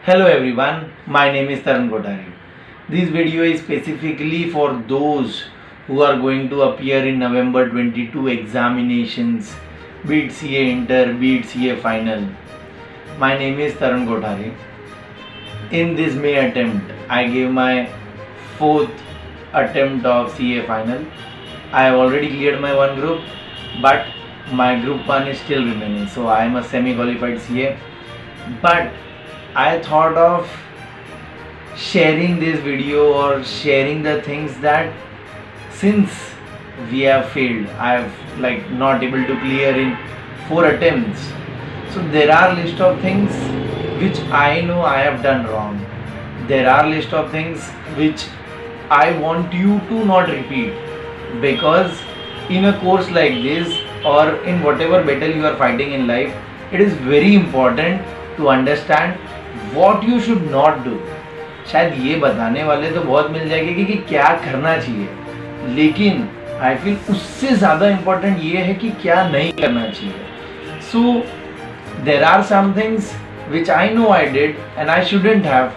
Hello everyone, my name is Tarun Kothari. This video is specifically for those who are going to appear in November 22 examinations, be it CA Inter, be it CA Final. My name is Tarun Kothari. In this May attempt, I gave my 4th attempt of CA Final. I have already cleared my one group, but my group 1 is still remaining. So I am a semi-qualified CA. But I thought of sharing this video or sharing the things that since we have failed, I have not able to clear in 4 attempts. So there are list of things which I know I have done wrong. There are list of things which I want you to not repeat, because in a course like this or in whatever battle you are fighting in life, it is very important to understand what you should not do. शायद ये बताने वाले तो बहुत मिल जाएंगे कि क्या करना चाहिए, लेकिन आई फील उससे ज़्यादा इम्पोर्टेंट ये है कि क्या नहीं करना चाहिए. So there are some things which I know I did and I shouldn't have.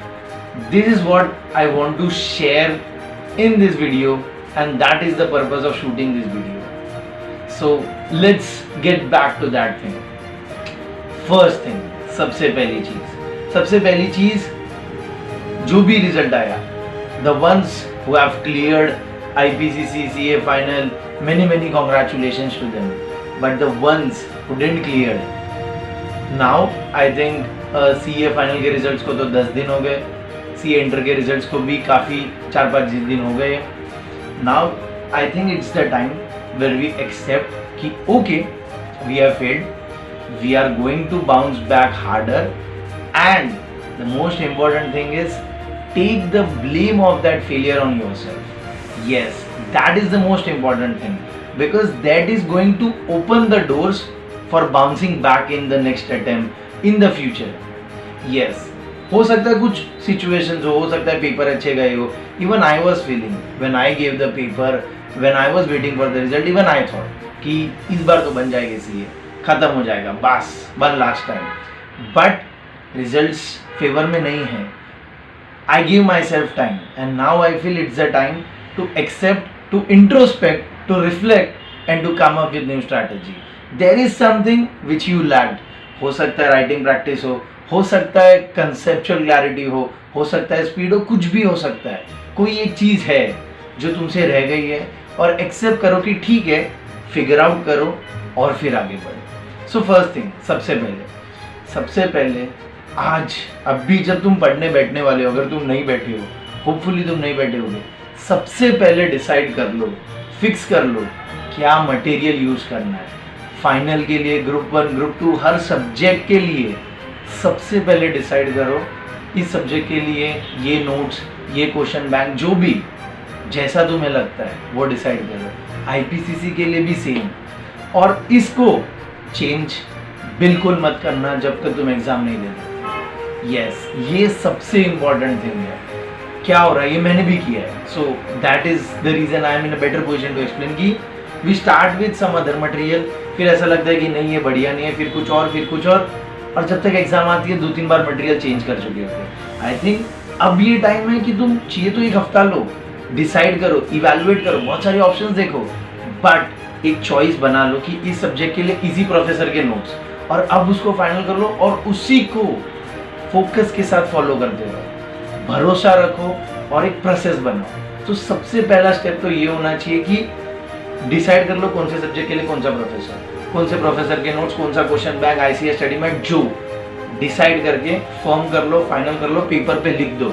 This is what I want to share in this video, and that is the purpose of shooting this video. So let's get back to that thing. First thing, सबसे पहली चीज जो भी result आया, the ones who have cleared IPCC CA final, many congratulations to them. But the ones who didn't clear, now I think CA final के results को तो 10 दिन हो गए, सी इंटर के रिजल्ट्स को भी काफ़ी 4-5 दिन हो गए. Now I think it's the time where we accept कि okay we have failed, we are going to bounce back harder, and the most important thing is take the blame of that failure on yourself. Yes, that is the most important thing, because that is going to open the doors for bouncing back in the next attempt in the future. Yes, हो सकता है कुछ situations हो सकता है paper अच्छे गए हो. Even I was feeling when I gave the paper, when I was waiting for the result, even I thought कि इस बार तो बन जाएगी सीए, खत्म हो जाएगा, बस one last time. But results favour में नहीं है. I give myself time, and now I feel it's the time to accept, to introspect, to reflect and to come up with new strategy. There is something which you lacked. हो सकता है writing practice हो सकता है conceptual clarity हो सकता है speed हो, कुछ भी हो सकता है. कोई एक चीज़ है जो तुमसे रह गई है, और एक्सेप्ट करो कि ठीक है, फिगर आउट करो और फिर आगे बढ़ो. सो फर्स्ट थिंग, सबसे पहले आज अभी जब तुम पढ़ने बैठने वाले हो, अगर तुम नहीं बैठे हो, होपफुली तुम नहीं बैठे होगे, सबसे पहले डिसाइड कर लो, फिक्स कर लो क्या मटेरियल यूज़ करना है. फाइनल के लिए, ग्रुप 1, ग्रुप 2, हर सब्जेक्ट के लिए सबसे पहले डिसाइड करो इस सब्जेक्ट के लिए ये नोट्स, ये क्वेश्चन बैंक, जो भी जैसा तुम्हें लगता है वो डिसाइड करो. आईपीसीसी के लिए भी सेम, और इसको चेंज बिल्कुल मत करना जब तक तुम एग्जाम नहीं देते. यस, ये सबसे इम्पॉर्टेंट थिंग है. क्या हो रहा है ये मैंने भी किया है. So that is the reason I am in a better position to explain कि we start with some other material, फिर ऐसा लगता है कि नहीं ये बढ़िया नहीं है, फिर कुछ और जब तक एग्जाम आती है 2-3 बार मटेरियल चेंज कर चुके होते हैं. आई थिंक अब ये टाइम है कि तुम चाहिए तो 1 हफ्ता लो, डिसाइड करो, इवैल्यूएट करो, बहुत सारे ऑप्शंस देखो, बट एक चॉइस बना लो कि इस सब्जेक्ट के लिए इजी प्रोफेसर के नोट्स, और अब उसको फाइनल कर लो और उसी को फोकस के साथ फॉलो करते रहो, भरोसा रखो और एक प्रोसेस बनाओ. तो सबसे पहला स्टेप तो ये होना चाहिए कि डिसाइड कर लो कौन से सब्जेक्ट के लिए कौन सा प्रोफेसर, कौन से प्रोफेसर के नोट्स, कौन सा question bank, ICS study mat, जो डिसाइड करके फॉर्म कर लो, फाइनल कर लो, पेपर पे लिख दो.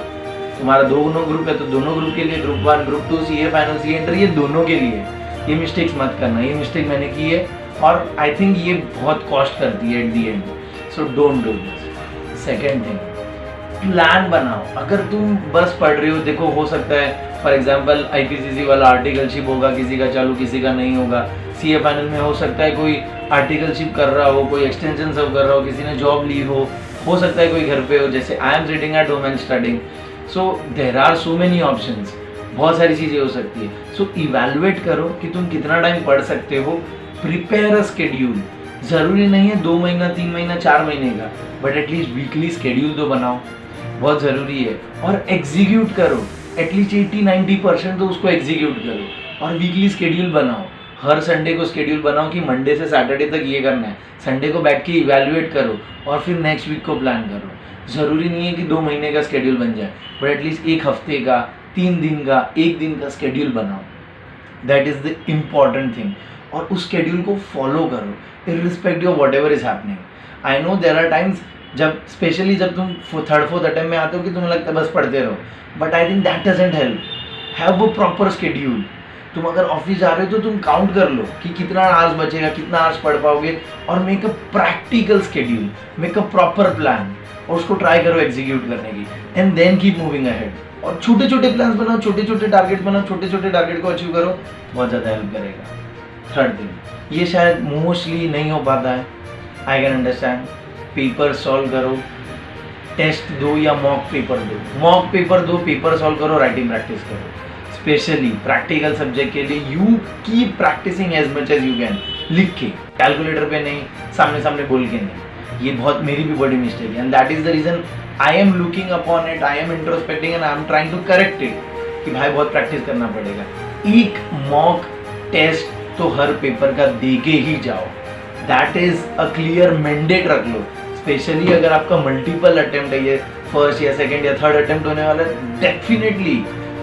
तुम्हारा दोनों ग्रुप है तो दोनों ग्रुप के लिए, group 1, group 2, CA final, CA inter, ये दोनों के लिए. ये मिस्टेक्स मत करना. ये मिस्टेक मैंने की है और आई थिंक ये बहुत कॉस्ट करती है at the and. So don't do this. Second thing, plan बनाओ. अगर तुम बस पढ़ रहे हो, देखो हो सकता है फॉर एग्जाम्पल आईपीसीसी वाला आर्टिकलशिप होगा, किसी का चालू किसी का नहीं होगा. सीए फाइनल में हो सकता है कोई आर्टिकलशिप कर रहा हो, कोई एक्सटेंशन सब कर रहा हो, किसी ने जॉब ली हो सकता है कोई घर पे हो, जैसे I am sitting at home and studying. So there are so many options, बहुत सारी चीज़ें हो सकती है. सो इवैल्यूएट करो कि तुम कितना टाइम पढ़ सकते हो. Prepare a schedule. ज़रूरी नहीं है 2 महीना, 3 महीना, 4 महीने का, बट एटलीस्ट वीकली स्केड्यूल तो बनाओ. बहुत ज़रूरी है। और एग्जीक्यूट करो, एटलीस्ट 80-90% तो उसको एग्जीक्यूट करो। और वीकली स्केड्यूल बनाओ, हर संडे को स्केड्यूल बनाओ कि मंडे से सैटरडे तक ये करना है। संडे को बैठ के इवैल्यूएट करो और फिर नेक्स्ट वीक को प्लान करो। ज़रूरी नहीं है कि 2 महीने का स्केड्यूल बन जाए, बट एटलीस्ट 1 हफ्ते का, 3 दिन का, 1 दिन का स्केड्यूल बनाओ। That is the important thing. और उस स्केड्यूल को फॉलो करो irrespective of whatever is happening. I know there are times जब स्पेशली जब तुम 3rd-4th अटेम्प्ट में आते हो कि तुम्हें लगता है बस पढ़ते रहो, but I think that doesn't help. Have a proper schedule. तुम अगर ऑफिस जा रहे हो तो तुम काउंट कर लो कि कितना आवर्स बचेगा, कितना आवर्स पढ़ पाओगे, और make a practical schedule, make a proper plan, और उसको ट्राई करो एग्जीक्यूट करने की, and then keep moving ahead. और छोटे छोटे प्लान्स बनाओ, छोटे छोटे टारगेट बनाओ, छोटे छोटे टारगेट को अचीव करो, बहुत ज़्यादा हेल्प करेगा। 3rd थिंग, ये शायद मोस्टली नहीं हो पाता है, I can understand. Paper solve करो, टेस्ट दो या मॉक पेपर दो, मॉक पेपर दो, पेपर सॉल्व करो, राइटिंग प्रैक्टिस करो। स्पेशली प्रैक्टिकल सब्जेक्ट के लिए you keep practising as much as you can. लिख के, कैलकुलेटर पे नहीं, सामने सामने बोल के नहीं। ये बहुत मेरी भी बड़ी मिस्टेक है, and that is the reason I am looking upon it, I am introspecting and I am trying to correct it कि भाई बहुत प्रैक्टिस करना पड़ेगा। एक मॉक टेस्ट तो हर पेपर का दे के ही जाओ, that is a clear mandate रख लो। स्पेशली अगर आपका मल्टीपल अटेम्प्ट है, ये 1st या 2nd या 3rd अटेम्प्ट होने वाला है, डेफिनेटली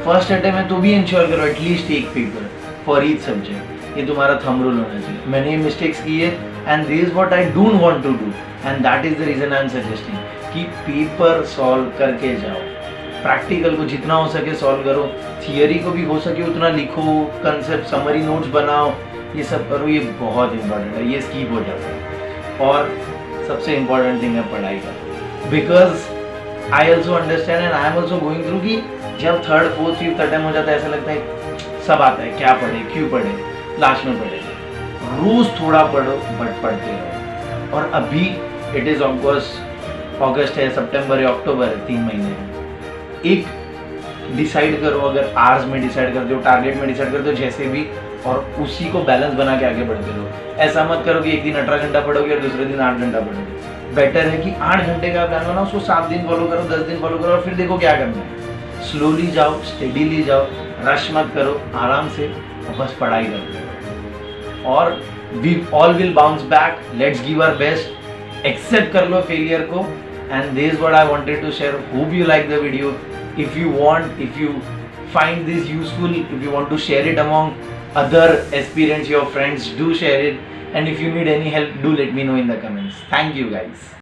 1st अटेम्प्ट है तो भी इंश्योर करो एटलीस्ट एक पेपर फॉर ईच सब्जेक्ट। ये तुम्हारा थंब रूल होना चाहिए। मैंने ये मिस्टेक्स की है and this is what I don't want to do, and that is the reason I am suggesting कि पेपर सॉल्व करके जाओ। प्रैक्टिकल को जितना हो सके सॉल्व करो, थियरी को भी हो सके उतना लिखो, कंसेप्ट समरी नोट्स बनाओ, ये सब करो। ये बहुत इंपॉर्टेंट है, ये स्किप हो जाता है। और सबसे इम्पॉर्टेंट थिंग है पढ़ाई का, because I also understand and I am also going through कि जब 3rd, 4th, 5th अटेम्प्ट हो जाता है ऐसा लगता है सब आता है, क्या पढ़े, क्यों पढ़े, लास्ट में पढ़ेगा। रोज थोड़ा पढ़ो बट पढ़ते रहो। और अभी इट इज अगस्त है, सितंबर है, अक्टूबर है, 3 महीने हैं। एक डिसाइड करो, अगर आवर्स में डिसाइड करते हो, टारगेट में डिसाइड करते हो, जैसे भी, और उसी को बैलेंस बना के आगे बढ़ते रहो। ऐसा मत करो कि एक दिन 18 घंटा पढ़ोगे और दूसरे दिन 8 घंटा पढ़ोगे। बेटर है कि 8 घंटे का प्लान बनाओ, उसको 7 दिन फॉलो करो, 10 दिन फॉलो करो, और फिर देखो क्या करना है। स्लोली जाओ, स्टेडीली जाओ, रश मत करो, आराम से, और बस पढ़ाई करते रहो। और we all will bounce back, let's give our best, accept कर लो फेलियर को, and this is what I wanted to share. Hope you like the video. If you want, if you find this useful, if you want to share it among other aspirants, your friends, do share it, and if you need any help, do let me know in the comments. Thank you guys.